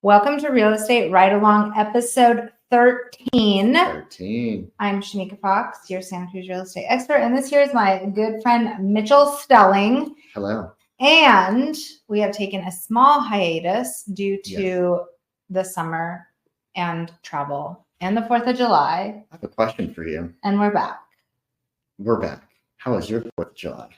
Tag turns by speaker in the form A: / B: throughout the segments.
A: Welcome to Real Estate Ride Along, episode 13. I'm Shemeika Fox, your Santa Cruz Real Estate expert, and this here is my good friend Mitchell Stelling.
B: Hello.
A: And we have taken a small hiatus due to the summer and travel and the 4th of July.
B: I have a question for you.
A: And we're back.
B: How was your 4th of July?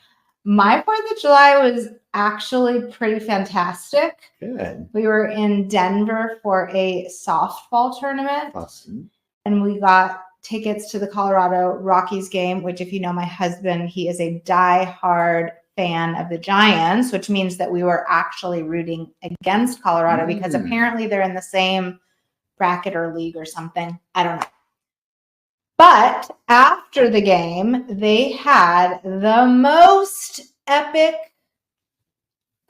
A: My 4th of July was actually pretty fantastic.
B: Good.
A: We were in Denver for a softball tournament.
B: Awesome.
A: And we got tickets to the Colorado Rockies game, which if you know my husband, he is a diehard fan of the Giants, which means that we were actually rooting against Colorado because apparently they're in the same bracket or league or something. I don't know. But after the game, they had the most epic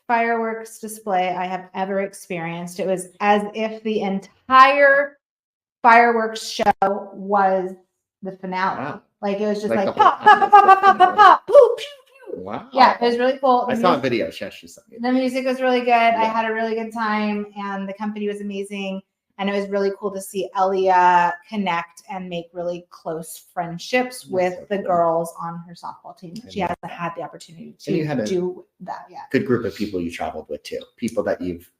A: fireworks display I have ever experienced. It was as if the entire fireworks show was the finale.
B: Wow.
A: Like it was just like pop, pop, pop, pop, pop, pop, pop, pew, pew, pew.
B: Wow.
A: Yeah, it was really cool.
B: I saw a video. Shesh or something.
A: The music was really good. I had a really good time, and the company was amazing. And it was really cool to see Elia connect and make really close friendships with the girls on her softball team. She hasn't had the opportunity to do that yet.
B: Good group of people you traveled with too. People that you've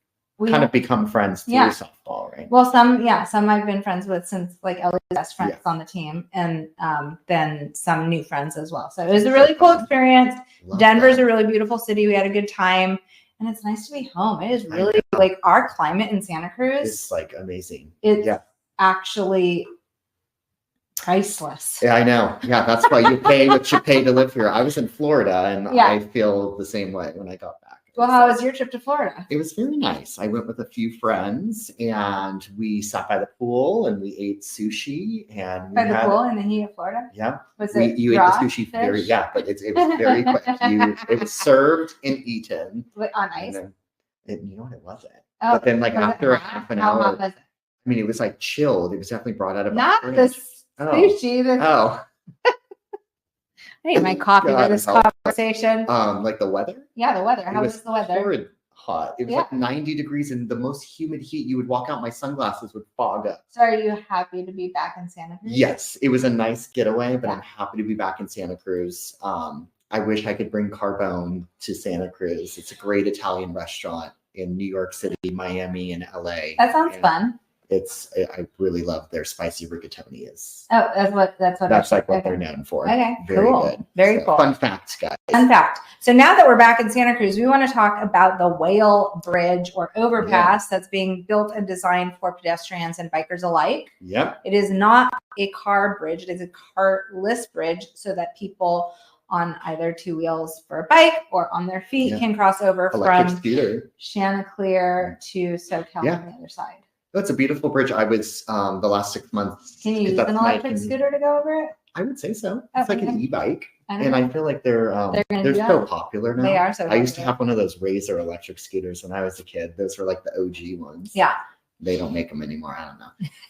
B: kind of become friends through softball, right?
A: Well, some I've been friends with since like Elia's best friends on the team, and then some new friends as well. So it was a really cool experience. Denver's a really beautiful city. We had a good time. And it's nice to be home. It is really like our climate in Santa Cruz.
B: It's like amazing.
A: It's actually priceless.
B: Yeah, I know. Yeah, that's why you pay what you pay to live here. I was in Florida and I feel the same way when I got back.
A: Well, how was your trip to Florida?
B: It was very nice. I went with a few friends and we sat by the pool and we ate sushi and
A: by the pool in the heat of Florida.
B: Yeah,
A: was
B: it you ate the sushi very but it was very quick. It was served and eaten
A: on ice.
B: You know what, it wasn't.
A: Oh,
B: but then like after half an hour,
A: hot was it?
B: I mean, it was like chilled. It was definitely brought out of
A: not the sushi. I need my coffee for this conversation.
B: Like the weather?
A: Yeah, the weather. How was the weather?
B: Horrid hot. It was like 90 degrees and the most humid heat. You would walk out, my sunglasses would fog up.
A: So are you happy to be back in Santa Cruz?
B: Yes, it was a nice getaway, but I'm happy to be back in Santa Cruz. I wish I could bring Carbone to Santa Cruz. It's a great Italian restaurant in New York City, Miami, and LA.
A: That sounds fun.
B: I really love their spicy rigatoni.
A: That's
B: like what they're known for.
A: Okay,
B: very good.
A: Very cool.
B: Fun fact, guys.
A: Fun fact. So now that we're back in Santa Cruz, we want to talk about the Whale Bridge or overpass that's being built and designed for pedestrians and bikers alike.
B: Yep.
A: It is not a car bridge. It is a cartless bridge so that people on either two wheels for a bike or on their feet can cross over from Chanticleer to Soquel on the other side.
B: That's a beautiful bridge. I was the last 6 months.
A: Can you use an electric scooter to go over it?
B: I would say so. It's like an e-bike. And I feel like they're so popular now.
A: They are so popular.
B: I used to have one of those Razor electric scooters when I was a kid. Those were like the OG ones.
A: Yeah.
B: They don't make them anymore. I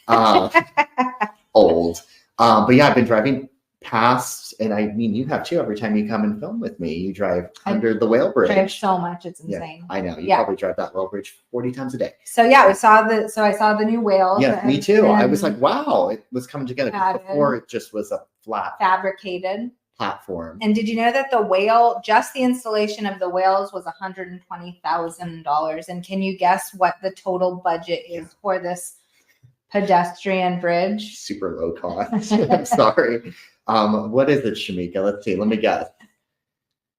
B: don't know. Old. But yeah, I've been driving past, and I mean, you have too. Every time you come and film with me, you drive under the Whale Bridge.
A: I drive so much, it's insane.
B: I know. You probably drive that Whale Bridge 40 times a day.
A: So I saw the new whales.
B: Yeah, me too. I was like, wow, it was coming together. Before it just was a flat
A: fabricated
B: platform.
A: And did you know that the whale, just the installation of the whales was $120,000? And can you guess what the total budget is for this pedestrian bridge?
B: Super low cost. I'm sorry. What is it, Shemeika? Let's see. Let me guess.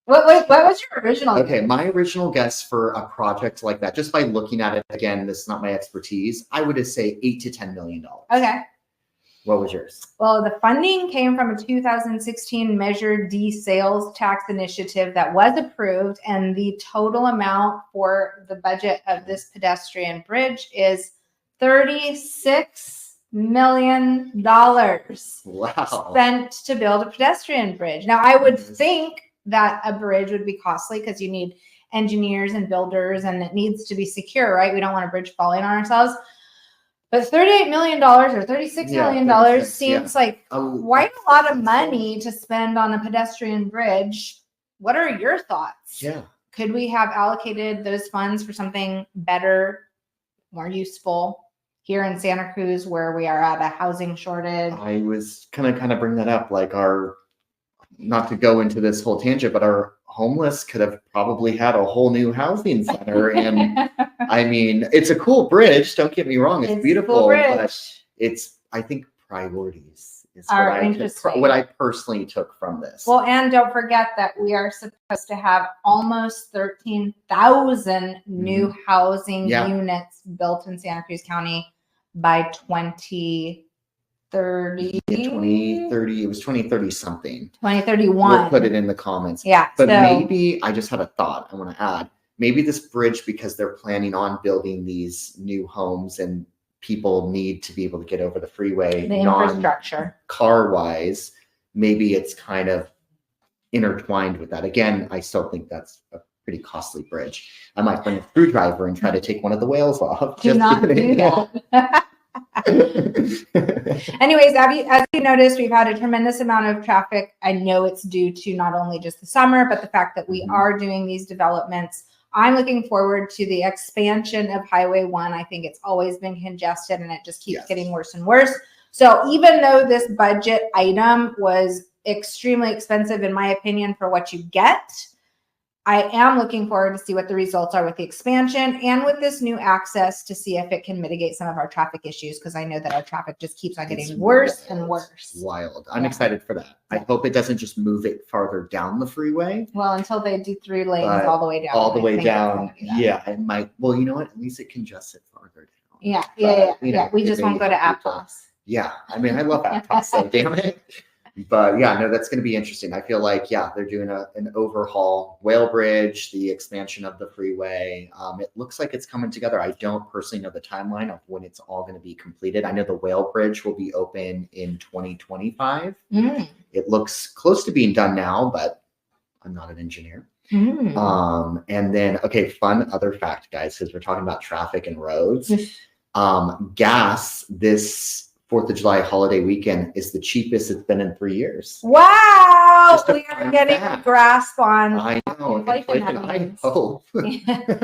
A: What was your original guess?
B: Okay, my original guess for a project like that, just by looking at it, again, this is not my expertise, I would say $8 to $10 million.
A: Okay.
B: What was yours?
A: Well, the funding came from a 2016 Measure D sales tax initiative that was approved, and the total amount for the budget of this pedestrian bridge is $36 million spent to build a pedestrian bridge. Now, I would think that a bridge would be costly because you need engineers and builders and it needs to be secure, right? We don't want a bridge falling on ourselves. But $38 million or $36 million seems like quite a lot of money to spend on a pedestrian bridge. What are your thoughts?
B: Yeah.
A: Could we have allocated those funds for something better more useful here in Santa Cruz, where we are at a housing shortage.
B: I was gonna kind of bring that up, like not to go into this whole tangent, but our homeless could have probably had a whole new housing center. And I mean, it's a cool bridge. Don't get me wrong; it's beautiful,
A: cool bridge.
B: but I think priorities is
A: Are interesting.
B: what I personally took from this.
A: Well, and don't forget that we are supposed to have almost 13,000 new housing units built in Santa Cruz County by 2030.
B: 2030, it was 2030 something.
A: 2031.
B: We'll put it in the comments.
A: Yeah.
B: But maybe, I just had a thought I want to add. Maybe this bridge, because they're planning on building these new homes and people need to be able to get over the freeway,
A: the infrastructure,
B: car wise, maybe it's kind of intertwined with that. Again, I still think that's a pretty costly bridge. I might bring a screwdriver and try to take one of the whales off.
A: Do not do that. Anyways, as you noticed, we've had a tremendous amount of traffic. I know it's due to not only just the summer, but the fact that we are doing these developments. I'm looking forward to the expansion of Highway 1. I think it's always been congested and it just keeps getting worse and worse. So even though this budget item was extremely expensive, in my opinion, for what you get, I am looking forward to see what the results are with the expansion and with this new access to see if it can mitigate some of our traffic issues, because I know that our traffic just keeps on getting worse and worse.
B: Wild. I'm excited for that. I hope it doesn't just move it farther down the freeway.
A: Well, until they do 3 lanes all the way down.
B: All the way down. Yeah, it might. Well, you know what? At least it congests it farther down.
A: Yeah. We just won't go to Aptos.
B: Yeah. I mean, I love Aptos, so damn it. But yeah, no, that's going to be interesting. I feel like, they're doing an overhaul, Whale Bridge, the expansion of the freeway. It looks like it's coming together. I don't personally know the timeline of when it's all going to be completed. I know the Whale Bridge will be open in 2025. It looks close to being done now, but I'm not an engineer. And then, fun other fact, guys, because we're talking about traffic and roads. Gas this 4th of July holiday weekend is the cheapest it's been in 3 years.
A: Wow! We are getting a grasp on
B: I know, inflation, I hope.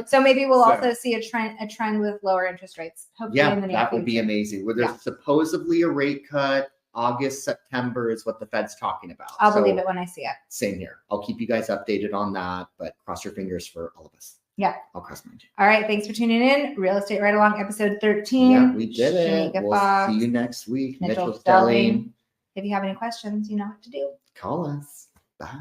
A: So maybe we'll also see a trend with lower interest rates. Hopefully in the near
B: that would be
A: future.
B: amazing. Well, there's supposedly a rate cut. August, September is what the Fed's talking about.
A: I'll believe it when I see it.
B: Same here. I'll keep you guys updated on that, but cross your fingers for all of us.
A: Yeah.
B: I'll cross mine too.
A: All right. Thanks for tuning in. Real Estate Ride Along, episode 13.
B: Yeah, we did it.
A: Shemeika
B: We'll
A: Fox,
B: see you next week.
A: Mitchell
B: Stelling.
A: If you have any questions, you know what to do.
B: Call us. Bye.